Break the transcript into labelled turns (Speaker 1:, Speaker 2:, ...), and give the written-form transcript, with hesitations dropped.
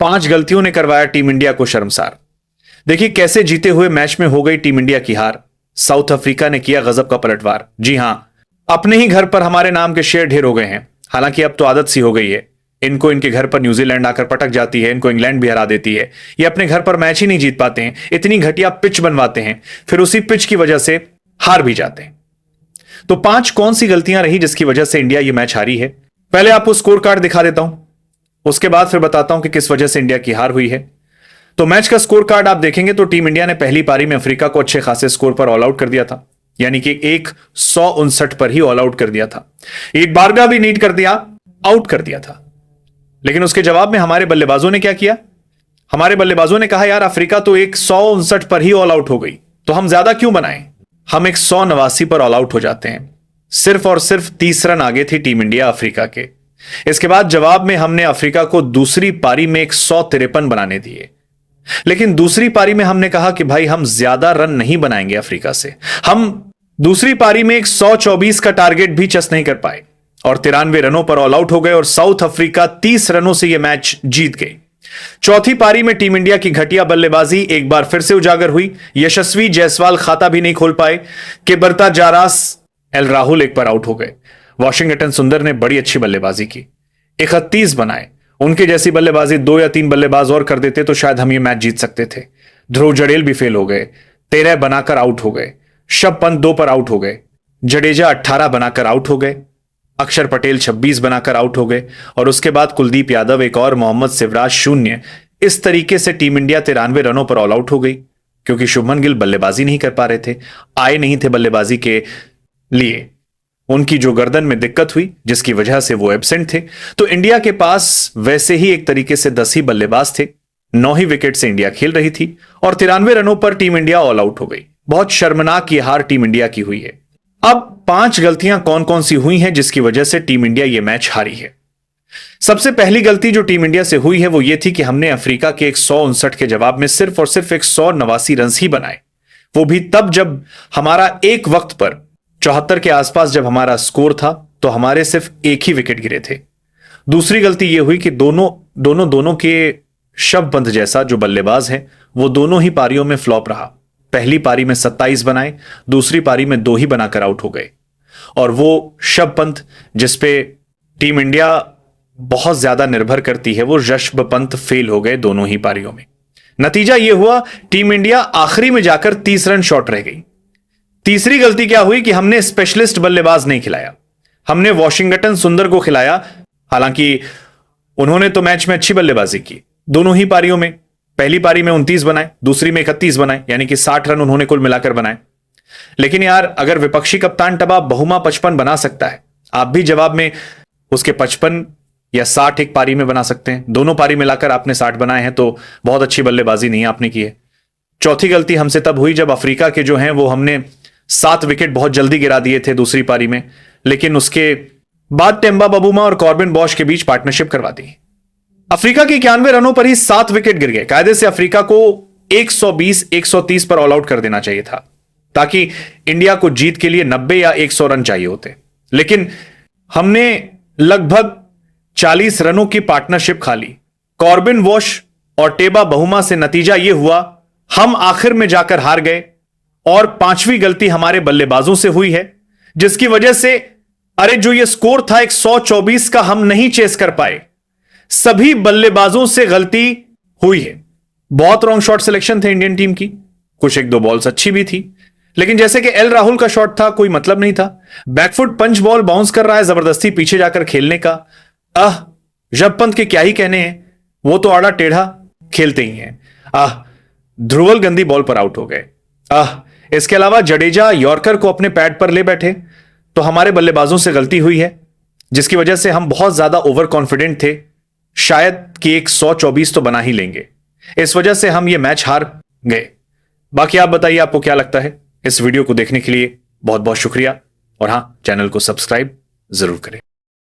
Speaker 1: 5 गलतियों ने करवाया टीम इंडिया को शर्मसार। देखिए कैसे जीते हुए मैच में हो गई टीम इंडिया की हार। साउथ अफ्रीका ने किया गजब का पलटवार। जी हां, अपने ही घर पर हमारे नाम के शेर ढेर हो गए हैं। हालांकि अब तो आदत सी हो गई है, इनको इनके घर पर न्यूजीलैंड आकर पटक जाती है, इनको इंग्लैंड भी हरा देती है। ये अपने घर पर मैच ही नहीं जीत पाते हैं, इतनी घटिया पिच बनवाते हैं, फिर उसी पिच की वजह से हार भी जाते हैं। तो 5 कौन सी गलतियां रही जिसकी वजह से इंडिया ये मैच हारी है। पहले आपको स्कोर कार्ड दिखा देता हूं, उसके बाद फिर बताता हूं कि किस वजह से इंडिया की हार हुई है। तो मैच का स्कोर कार्ड आप देखेंगे तो टीम इंडिया ने पहली पारी में अफ्रीका को अच्छे खासे स्कोर पर ऑल आउट कर दिया था, यानी कि 159 पर ही ऑल आउट कर दिया था। एक बारगा भी नीड कर दिया, आउट कर दिया था। लेकिन उसके जवाब में हमारे बल्लेबाजों ने क्या किया? हमारे बल्लेबाजों ने कहा यार अफ्रीका तो 159 पर ही ऑल आउट हो गई, तो हम ज्यादा क्यों बनाएं। हम 189 पर ऑल आउट हो जाते हैं। सिर्फ और सिर्फ 30 रन आगे थी टीम इंडिया अफ्रीका के। इसके बाद जवाब में हमने अफ्रीका को दूसरी पारी में 153 बनाने दिए। लेकिन दूसरी पारी में हमने कहा कि भाई हम ज्यादा रन नहीं बनाएंगे अफ्रीका से। हम दूसरी पारी में 124 का टारगेट भी चस नहीं कर पाए और 93 रनों पर ऑल आउट हो गए और साउथ अफ्रीका 30 रनों से यह मैच जीत गई। चौथी पारी में टीम इंडिया की घटिया बल्लेबाजी एक बार फिर से उजागर हुई। यशस्वी जायसवाल खाता भी नहीं खोल पाए कि बरता जारास एल राहुल एक पर आउट हो गए। वाशिंगटन सुंदर ने बड़ी अच्छी बल्लेबाजी की, 31 बनाए। उनके जैसी बल्लेबाजी 2 या 3 बल्लेबाज और कर देते तो शायद हम ये मैच जीत सकते थे। ध्रुव जड़ेल भी फेल हो गए, 13 बनाकर आउट हो गए। शब पंत 2 पर आउट हो गए। जडेजा 18 बनाकर आउट हो गए। अक्षर पटेल 26 बनाकर आउट हो गए और उसके बाद कुलदीप यादव एक और, मोहम्मद सिवराज 0। इस तरीके से टीम इंडिया 93 रनों पर ऑल आउट हो गई, क्योंकि शुभमन गिल बल्लेबाजी नहीं कर पा रहे थे, आए नहीं थे बल्लेबाजी के लिए। उनकी जो गर्दन में दिक्कत हुई जिसकी वजह से वो एब्सेंट थे। तो इंडिया के पास वैसे ही एक तरीके से 10 ही बल्लेबाज थे, 9 ही विकेट से इंडिया खेल रही थी और 93 रनों पर टीम इंडिया ऑल आउट हो गई। बहुत शर्मनाक ये हार टीम इंडिया की हुई है। अब 5 गलतियां कौन कौन सी हुई हैं जिसकी वजह से टीम इंडिया ये मैच हारी है। सबसे पहली गलती जो टीम इंडिया से हुई है वो ये थी कि हमने अफ्रीका के 159 के जवाब में सिर्फ और सिर्फ 189 रन ही बनाए, वो भी तब जब हमारा एक वक्त पर 74 के आसपास जब हमारा स्कोर था तो हमारे सिर्फ एक ही विकेट गिरे थे। दूसरी गलती यह हुई कि दोनों के शब पंत जैसा जो बल्लेबाज है वो दोनों ही पारियों में फ्लॉप रहा। पहली पारी में 27 बनाए, दूसरी पारी में 2 ही बनाकर आउट हो गए और वो शब पंत जिसपे टीम इंडिया बहुत ज्यादा निर्भर करती है वो ऋषभ पंत फेल हो गए दोनों ही पारियों में। नतीजा यह हुआ टीम इंडिया आखिरी में जाकर 30 रन शॉर्ट रह गई। तीसरी गलती क्या हुई कि हमने स्पेशलिस्ट बल्लेबाज नहीं खिलाया, हमने वाशिंगटन सुंदर को खिलाया। हालांकि उन्होंने तो मैच में अच्छी बल्लेबाजी की, दोनों ही पारियों में। पहली पारी में 29 बनाए, दूसरी में 31 बनाए, यानी कि 60 रन उन्होंने कुल मिलाकर बनाए। लेकिन यार अगर विपक्षी कप्तान टबा बहुमा 55 बना सकता है, आप भी जवाब में उसके 55 या 60 एक पारी में बना सकते हैं। दोनों पारी मिलाकर आपने 60 बनाए हैं, तो बहुत अच्छी बल्लेबाजी नहीं आपने की है। चौथी गलती हमसे तब हुई जब अफ्रीका के जो हैं वो हमने 7 विकेट बहुत जल्दी गिरा दिए थे दूसरी पारी में, लेकिन उसके बाद टेम्बा बबूमा और कॉर्बिन बॉश के बीच पार्टनरशिप करवा दी। अफ्रीका के 91 रनों पर ही 7 विकेट गिर गए। कायदे से अफ्रीका को 120-130 पर ऑल आउट कर देना चाहिए था, ताकि इंडिया को जीत के लिए 90 या 100 रन चाहिए होते। लेकिन हमने लगभग 40 रनों की पार्टनरशिप खा ली कॉर्बिन बॉश और टेबा बहुमा से। नतीजा यह हुआ हम आखिर में जाकर हार गए और 5वीं गलती हमारे बल्लेबाजों से हुई है, जिसकी वजह से अरे जो ये स्कोर था 124 का हम नहीं चेस कर पाए। सभी बल्लेबाजों से गलती हुई है। बहुत रॉन्ग शॉट सिलेक्शन थे इंडियन टीम की, कुछ 1-2 बॉल्स अच्छी भी थी, लेकिन जैसे कि एल राहुल का शॉट था कोई मतलब नहीं था। बैकफुट पंच बॉल बाउंस कर रहा है जबरदस्ती पीछे जाकर खेलने का। ऋषभ पंत के क्या ही कहने हैं, वो तो आड़ा टेढ़ा खेलते ही हैं। ध्रुवल गंदी बॉल पर आउट हो गए। इसके अलावा जडेजा यॉर्कर को अपने पैड पर ले बैठे, तो हमारे बल्लेबाजों से गलती हुई है, जिसकी वजह से हम बहुत ज्यादा ओवर कॉन्फिडेंट थे, शायद कि 124 तो बना ही लेंगे। इस वजह से हम ये मैच हार गए। बाकी आप बताइए आपको क्या लगता है। इस वीडियो को देखने के लिए बहुत बहुत शुक्रिया और हां, चैनल को सब्सक्राइब जरूर करें।